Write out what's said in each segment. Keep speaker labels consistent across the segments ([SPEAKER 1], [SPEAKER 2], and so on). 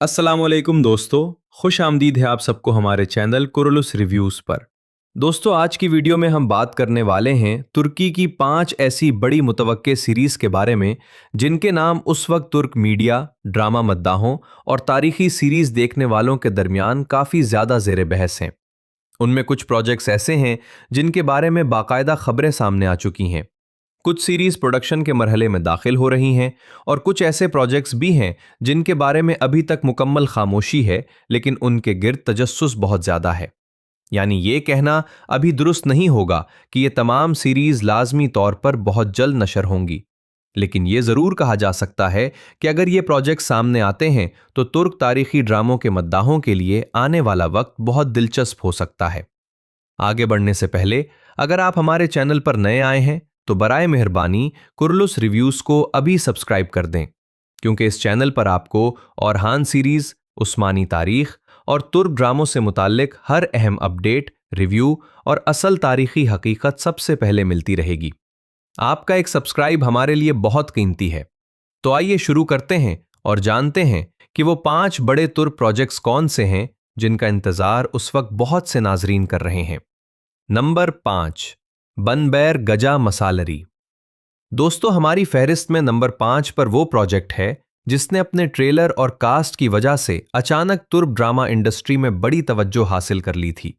[SPEAKER 1] अस्सलामुअलैकुम दोस्तों, खुश आमदीद है आप सबको हमारे चैनल कुरलुस रिव्यूज़ पर। दोस्तों, आज की वीडियो में हम बात करने वाले हैं तुर्की की 5 ऐसी बड़ी मुतवक्के सीरीज़ के बारे में जिनके नाम उस वक्त तुर्क मीडिया, ड्रामा मद्दाहों और तारीखी सीरीज़ देखने वालों के दरमियान काफ़ी ज़्यादा ज़ेर बहस हैं। उनमें कुछ प्रोजेक्ट्स ऐसे हैं जिनके बारे में बाकायदा खबरें सामने आ चुकी हैं। कुछ सीरीज प्रोडक्शन के मरहले में दाखिल हो रही हैं और कुछ ऐसे प्रोजेक्ट्स भी हैं जिनके बारे में अभी तक मुकम्मल खामोशी है, लेकिन उनके गिर्द तजस्सुस बहुत ज्यादा है। यानी ये कहना अभी दुरुस्त नहीं होगा कि ये तमाम सीरीज लाजमी तौर पर बहुत जल्द नशर होंगी, लेकिन ये जरूर कहा जा सकता है कि अगर ये प्रोजेक्ट सामने आते हैं तो तुर्क तारीखी ड्रामों के मद्दाहों के लिए आने वाला वक्त बहुत दिलचस्प हो सकता है। आगे बढ़ने से पहले अगर आप हमारे चैनल पर नए आए हैं तो बराए मेहरबानी कुरलुस रिव्यूज को अभी सब्सक्राइब कर दें, क्योंकि इस चैनल पर आपको औरहान सीरीज, उस्मानी तारीख और तुर्क ड्रामों से मुताल्लिक हर अहम अपडेट, रिव्यू और असल तारीखी हकीकत सबसे पहले मिलती रहेगी। आपका एक सब्सक्राइब हमारे लिए बहुत कीमती है। तो आइए शुरू करते हैं और जानते हैं कि वो 5 बड़े तुर्क प्रोजेक्ट्स कौन से हैं जिनका इंतजार उस वक्त बहुत से नाजरीन कर रहे हैं। नंबर 5, बनबैर गजा मसालरी। दोस्तों, हमारी फहरिस्त में नंबर 5 पर वो प्रोजेक्ट है जिसने अपने ट्रेलर और कास्ट की वजह से अचानक तुर्क ड्रामा इंडस्ट्री में बड़ी तवज्जो हासिल कर ली थी।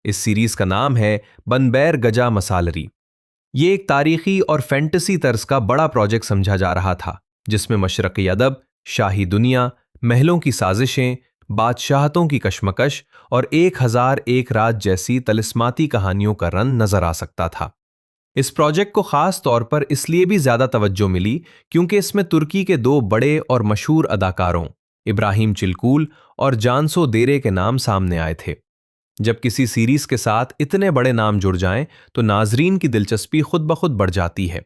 [SPEAKER 1] इस सीरीज का नाम है बनबैर गजा मसालरी। ये एक तारीखी और फैंटेसी तर्ज का बड़ा प्रोजेक्ट समझा जा रहा था, जिसमें मशरक़ी अदब, शाही दुनिया, महलों की साजिशें, बादशाहतों की कशमकश और 1001 रात जैसी तलिस्माती कहानियों का रंग नजर आ सकता था। इस प्रोजेक्ट को खास तौर पर इसलिए भी ज्यादा तवज्जो मिली क्योंकि इसमें तुर्की के 2 बड़े और मशहूर अदाकारों इब्राहिम चिल्कूल और जानसो देरे के नाम सामने आए थे। जब किसी सीरीज के साथ इतने बड़े नाम जुड़ जाएं तो नाजरीन की दिलचस्पी खुद ब खुद बढ़ जाती है।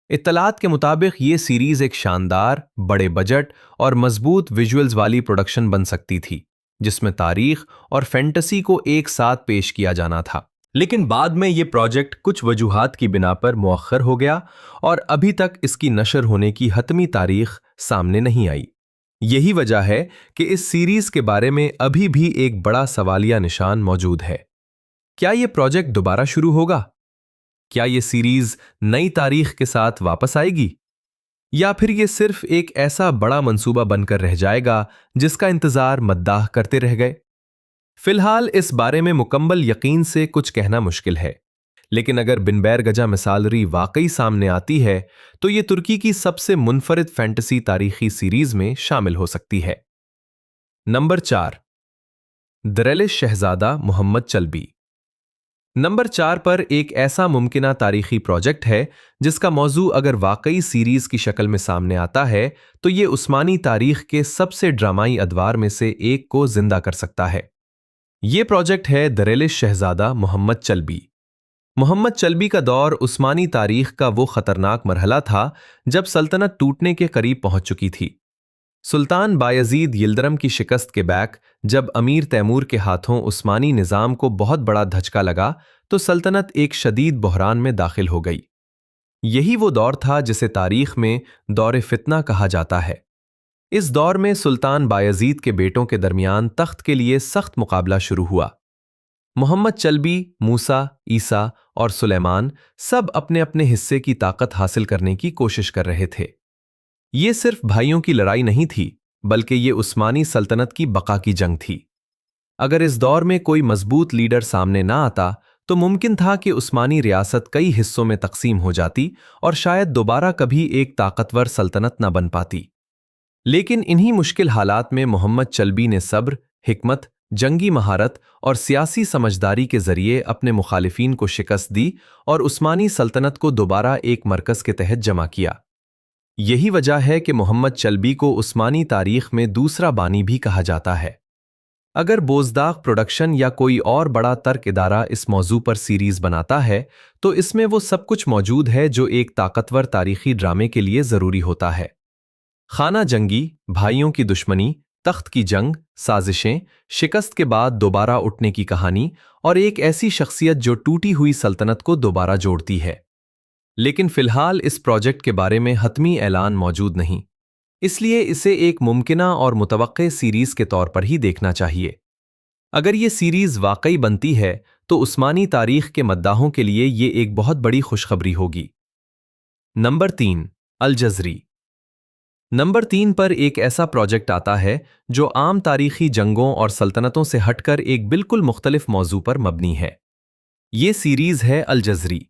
[SPEAKER 1] इत्तलात के मुताबिक ये सीरीज एक शानदार, बड़े बजट और मजबूत विजुअल्स वाली प्रोडक्शन बन सकती थी, जिसमें तारीख और फैंटेसी को एक साथ पेश किया जाना था। लेकिन बाद में ये प्रोजेक्ट कुछ वजूहात की बिना पर मुअख्खर हो गया और अभी तक इसकी नशर होने की हतमी तारीख सामने नहीं आई। यही वजह है कि इस सीरीज के बारे में अभी भी एक बड़ा सवालिया निशान मौजूद है। क्या यह प्रोजेक्ट दोबारा शुरू होगा? क्या यह सीरीज नई तारीख के साथ वापस आएगी, या फिर यह सिर्फ एक ऐसा बड़ा मंसूबा बनकर रह जाएगा जिसका इंतजार मद्दाह करते रह गए? फिलहाल इस बारे में मुकम्मल यकीन से कुछ कहना मुश्किल है, लेकिन अगर बिनबैर गजा मिसालरी वाकई सामने आती है तो यह तुर्की की सबसे मुनफरिद फैंटेसी तारीखी सीरीज में शामिल हो सकती है। नंबर 4, दरेलिश शहजादा मोहम्मद चल्बी। नंबर 4 पर एक ऐसा मुमकिना तारीखी प्रोजेक्ट है जिसका मौजू अगर वाकई सीरीज की शक्ल में सामने आता है तो यह उस्मानी तारीख के सबसे ड्रामाई अदवार में से एक को जिंदा कर सकता है। यह प्रोजेक्ट है दरेलिश शहजादा मोहम्मद चल्बी। मोहम्मद चल्बी का दौर उस्मानी तारीख का वो खतरनाक मरहला था जब सल्तनत टूटने के करीब पहुंच चुकी थी। सुल्तान बायजीद यिल्दिरम की शिकस्त के बैक जब अमीर तैमूर के हाथों उस्मानी निज़ाम को बहुत बड़ा धचका लगा तो सल्तनत एक शदीद बहरान में दाखिल हो गई। यही वो दौर था जिसे तारीख में दौर फितना कहा जाता है। इस दौर में सुल्तान बायजीद के बेटों के दरमियान तख्त के लिए सख्त मुकाबला शुरू हुआ। मोहम्मद चल्बी, मूसा, ईसा और सुलेमान सब अपने अपने हिस्से की ताकत हासिल करने की कोशिश कर रहे थे। ये सिर्फ भाइयों की लड़ाई नहीं थी, बल्कि ये उस्मानी सल्तनत की बका की जंग थी। अगर इस दौर में कोई मजबूत लीडर सामने ना आता तो मुमकिन था कि उस्मानी रियासत कई हिस्सों में तकसीम हो जाती और शायद दोबारा कभी एक ताकतवर सल्तनत न बन पाती। लेकिन इन्हीं मुश्किल हालात में मोहम्मद चल्बी ने सब्र, हिकमत, जंगी महारत और सियासी समझदारी के जरिए अपने मुखालिफिन को शिकस्त दी और उस्मानी सल्तनत को दोबारा एक मरकज के तहत जमा किया। यही वजह है कि मोहम्मद चल्बी को उस्मानी तारीख में दूसरा बानी भी कहा जाता है। अगर बोजदाग प्रोडक्शन या कोई और बड़ा तर्क इदारा इस मौजू पर सीरीज बनाता है तो इसमें वो सब कुछ मौजूद है जो एक ताकतवर तारीखी ड्रामे के लिए जरूरी होता है। खाना जंगी, भाइयों की दुश्मनी, तख्त की जंग, साजिशें, शिकस्त के बाद दोबारा उठने की कहानी और एक ऐसी शख्सियत जो टूटी हुई सल्तनत को दोबारा जोड़ती है। लेकिन फिलहाल इस प्रोजेक्ट के बारे में हतमी ऐलान मौजूद नहीं। इसलिए इसे एक मुमकिना और मुतवक्के सीरीज के तौर पर ही देखना चाहिए। अगर ये सीरीज वाकई बनती है तो उस्मानी तारीख के मद्दाहों के लिए ये एक बहुत बड़ी खुशखबरी होगी। नंबर 3, अल जज़री। नंबर 3 पर एक ऐसा प्रोजेक्ट आता है जो आम तारीखी जंगों और सल्तनतों से हटकर एक बिल्कुल मुख्तलिफ मौजू पर मबनी है। ये सीरीज है अल जज़री।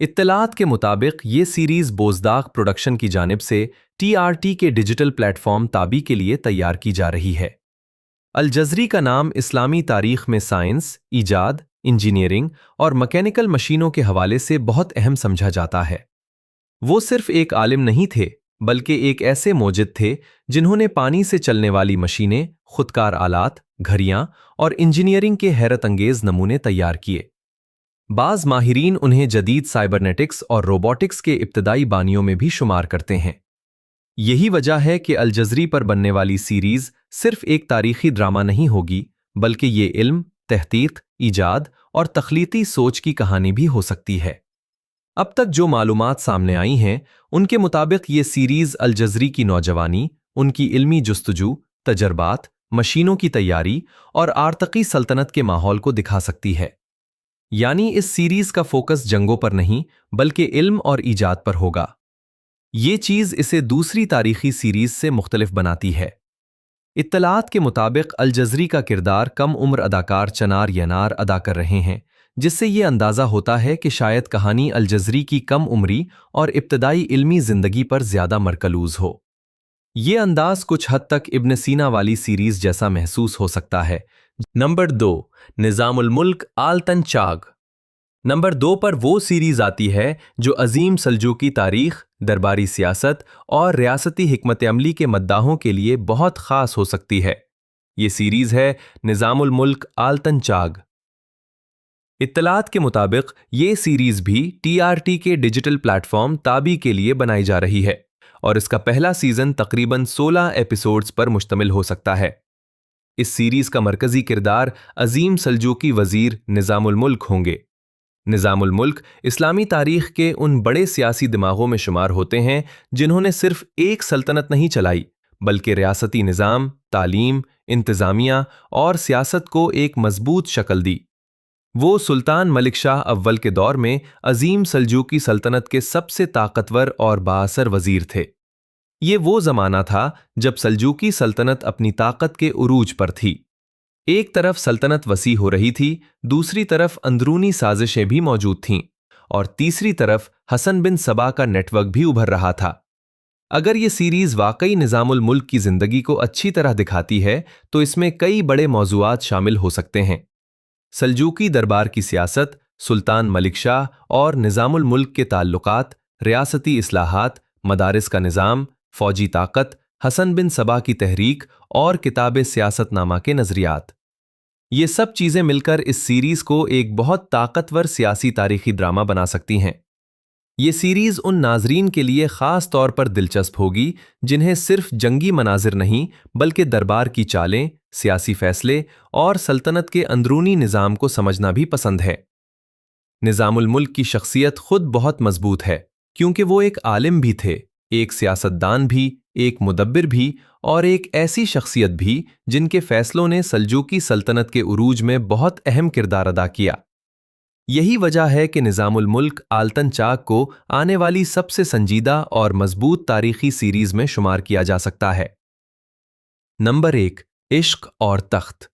[SPEAKER 1] इत्तलात के मुताबिक ये सीरीज बोज़दाग प्रोडक्शन की जानिब से TRT के डिजिटल प्लेटफॉर्म ताबी के लिए तैयार की जा रही है। अल जज़री का नाम इस्लामी तारीख में साइंस, ईजाद, इंजीनियरिंग और मैकेनिकल मशीनों के हवाले से बहुत अहम समझा जाता है। वो सिर्फ एक आलिम नहीं थे, बल्कि एक ऐसे मोजिद थे जिन्होंने पानी से चलने वाली मशीनें, खुदकार आलात, घड़ियां और इंजीनियरिंग के हैरत अंगेज नमूने तैयार किए। बाज माहिरीन उन्हें जदीद साइबरनेटिक्स और रोबोटिक्स के इब्तदाई बानियों में भी शुमार करते हैं। यही वजह है कि अल जज़री पर बनने वाली सीरीज सिर्फ एक तारीखी ड्रामा नहीं होगी, बल्कि ये इल्म, तहकीक, ईजाद और तख्लीकी सोच की कहानी भी हो सकती है। अब तक जो मालूमात सामने आई हैं, उनके मुताबिक ये सीरीज अल जज़री की नौजवानी, उनकी इल्मी जुस्तजू, तजर्बात, मशीनों की तैयारी और आर्तकी सल्तनत के माहौल को दिखा सकती है। यानी इस सीरीज का फोकस जंगों पर नहीं, बल्कि इल्म और ईजाद पर होगा। ये चीज इसे दूसरी तारीखी सीरीज से मुख्तलिफ बनाती है। इत्तलात के मुताबिक अल जज़री का किरदार कम उम्र अदाकार चनार यनार अदा कर रहे हैं, जिससे ये अंदाज़ा होता है कि शायद कहानी अल जज़री की कम उम्री और इब्तदाई इल्मी ज़िंदगी पर ज़्यादा मरकलूज़ हो। ये अंदाज़ कुछ हद तक इब्न सीना वाली सीरीज़ जैसा महसूस हो सकता है। नंबर 2, निज़ामुल मुल्क आल तंचाग। नंबर 2 पर वो सीरीज़ आती है जो अजीम सल्जूकी तारीख, दरबारी सियासत और रियासती हिकमत अमली के मद्दाहों के लिए बहुत ख़ास हो सकती है। ये सीरीज़ है निज़ामुल मुल्क आल तंचाग। इत्तलात के मुताबिक ये सीरीज भी TRT के डिजिटल प्लेटफॉर्म ताबी के लिए बनाई जा रही है और इसका पहला सीजन तकरीबन 16 एपिसोड्स पर मुश्तमिल हो सकता है। इस सीरीज का मरकजी किरदार अजीम सल्जूकी वजीर निज़ामुल मुल्क होंगे। निज़ामुल मुल्क इस्लामी तारीख के उन बड़े सियासी दिमागों में शुमार होते हैं जिन्होंने सिर्फ एक सल्तनत नहीं चलाई, बल्कि रियासती निज़ाम, तालीम, इंतज़ामिया और सियासत को एक मजबूत शक्ल दी। वो सुल्तान मलिक शाह अव्वल के दौर में अजीम सल्जूकी सल्तनत के सबसे ताकतवर और बाअसर वजीर थे। ये वो ज़माना था जब सल्जूकी सल्तनत अपनी ताकत के उरूज पर थी। एक तरफ सल्तनत वसी हो रही थी, दूसरी तरफ अंदरूनी साजिशें भी मौजूद थीं और तीसरी तरफ हसन बिन सबा का नेटवर्क भी उभर रहा था। अगर ये सीरीज वाकई निज़ामुल मुल्क की जिंदगी को अच्छी तरह दिखाती है तो इसमें कई बड़े मौजूआत शामिल हो सकते हैं। सल्जूकी दरबार की सियासत, सुल्तान मलिक शाह और निज़ामुल मुल्क के ताल्लुकात, रियासती इस्लाहात, मदारिस का निज़ाम, फौजी ताकत, हसन बिन सबा की तहरीक और किताब सियासतनामा के नज़रियात। ये सब चीज़ें मिलकर इस सीरीज़ को एक बहुत ताकतवर सियासी तारीखी ड्रामा बना सकती हैं। ये सीरीज़ उन नाजरीन के लिए ख़ास तौर पर दिलचस्प होगी जिन्हें सिर्फ जंगी मनाजिर नहीं, बल्कि दरबार की चालें, सियासी फैसले और सल्तनत के अंदरूनी निज़ाम को समझना भी पसंद है। निज़ामुल मुल्क की शख्सियत खुद बहुत मजबूत है, क्योंकि वो एक आलिम भी थे, एक सियासतदान भी, एक मुदब्बिर भी और एक ऐसी शख्सियत भी जिनके फैसलों ने सल्जूकी सल्तनत के उरूज में बहुत अहम किरदार अदा किया। यही वजह है कि निज़ामुल मुल्क आल तंचाग को आने वाली सबसे संजीदा और मजबूत तारीखी सीरीज में शुमार किया जा सकता है। नंबर 1, इश्क और तख्त।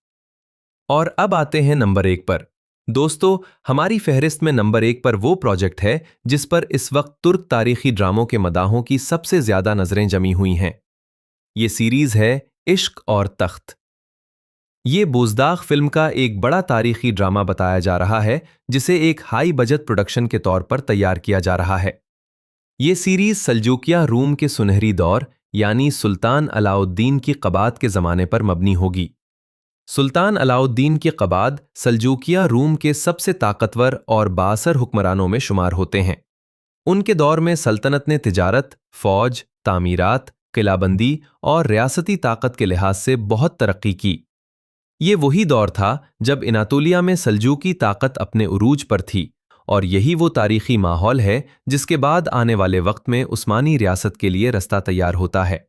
[SPEAKER 1] और अब आते हैं नंबर 1 पर। दोस्तों, हमारी फहरिस्त में नंबर 1 पर वो प्रोजेक्ट है जिस पर इस वक्त तुर्क तारीखी ड्रामों के मदाहों की सबसे ज्यादा नजरें जमी हुई हैं। ये सीरीज है इश्क और तख्त। ये बोज़दाग फिल्म का एक बड़ा तारीखी ड्रामा बताया जा रहा है जिसे एक हाई बजट प्रोडक्शन के तौर पर तैयार किया जा रहा है। ये सीरीज सल्जूकिया रूम के सुनहरी दौर यानी सुल्तान अलाउद्दीन की क़बात के ज़माने पर मबनी होगी। सुल्तान अलाउद्दीन की क़बात सल्जूकिया रूम के सबसे ताकतवर और बाअसर हुक्मरानों में शुमार होते हैं। उनके दौर में सल्तनत ने तिजारत, फ़ौज, तामीरात, किलाबंदी और रियासती ताकत के लिहाज से बहुत तरक्की की। ये वही दौर था जब अनातोलिया में सल्जूकी ताकत अपने उरूज पर थी और यही वो तारीखी माहौल है जिसके बाद आने वाले वक्त में उस्मानी रियासत के लिए रास्ता तैयार होता है।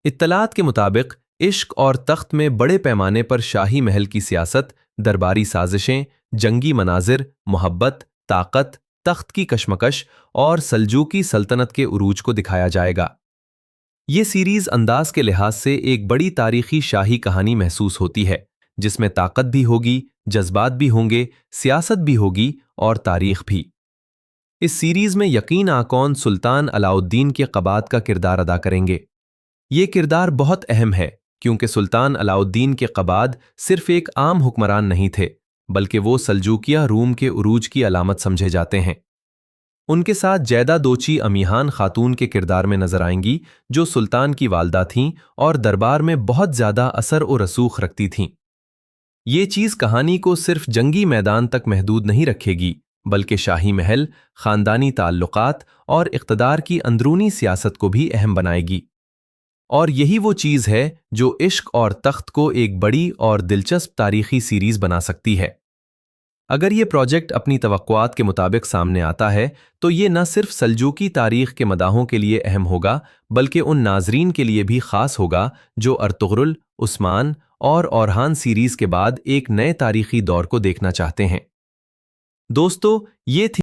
[SPEAKER 1] इत्तलात के मुताबिक इश्क और तख्त में बड़े पैमाने पर शाही महल की सियासत, दरबारी साजिशें, जंगी मनाजिर, मोहब्बत, ताकत, तख्त की कशमकश और सल्जूकी सल्तनत के उरूज को दिखाया जाएगा। ये सीरीज अंदाज के लिहाज से एक बड़ी तारीखी शाही कहानी महसूस होती है, जिसमें ताकत भी होगी, जज्बात भी होंगे, सियासत भी होगी और तारीख भी। इस सीरीज में यकीन आकौन सुल्तान अलाउद्दीन के क़बात का किरदार अदा करेंगे। ये किरदार बहुत अहम है क्योंकि सुल्तान अलाउद्दीन के क़बाद सिर्फ एक आम हुक्मरान नहीं थे, बल्कि वो सल्जूकिया रूम के उरूज की अलामत समझे जाते हैं। उनके साथ जैदा दोची अमीहान खातून के किरदार में नजर आएंगी, जो सुल्तान की वालदा थीं और दरबार में बहुत ज्यादा असर और रसूख रखती थीं। ये चीज कहानी को सिर्फ जंगी मैदान तक महदूद नहीं रखेगी, बल्कि शाही महल, खानदानी ताल्लुकात और इक़्तिदार की अंदरूनी सियासत को भी अहम बनाएगी। और यही वो चीज है जो इश्क और तख्त को एक बड़ी और दिलचस्प तारीखी सीरीज बना सकती है। अगर ये प्रोजेक्ट अपनी तवक्कुआत के मुताबिक सामने आता है, तो ये न सिर्फ सल्जूकी तारीख के मदाहों के लिए अहम होगा, बल्कि उन नाजरीन के लिए भी खास होगा जो अर्तुगरुल, उस्मान और ओरहान सीरीज के बाद एक नए तारीखी दौर को देखना चाहते हैं। दोस्तों, ये थी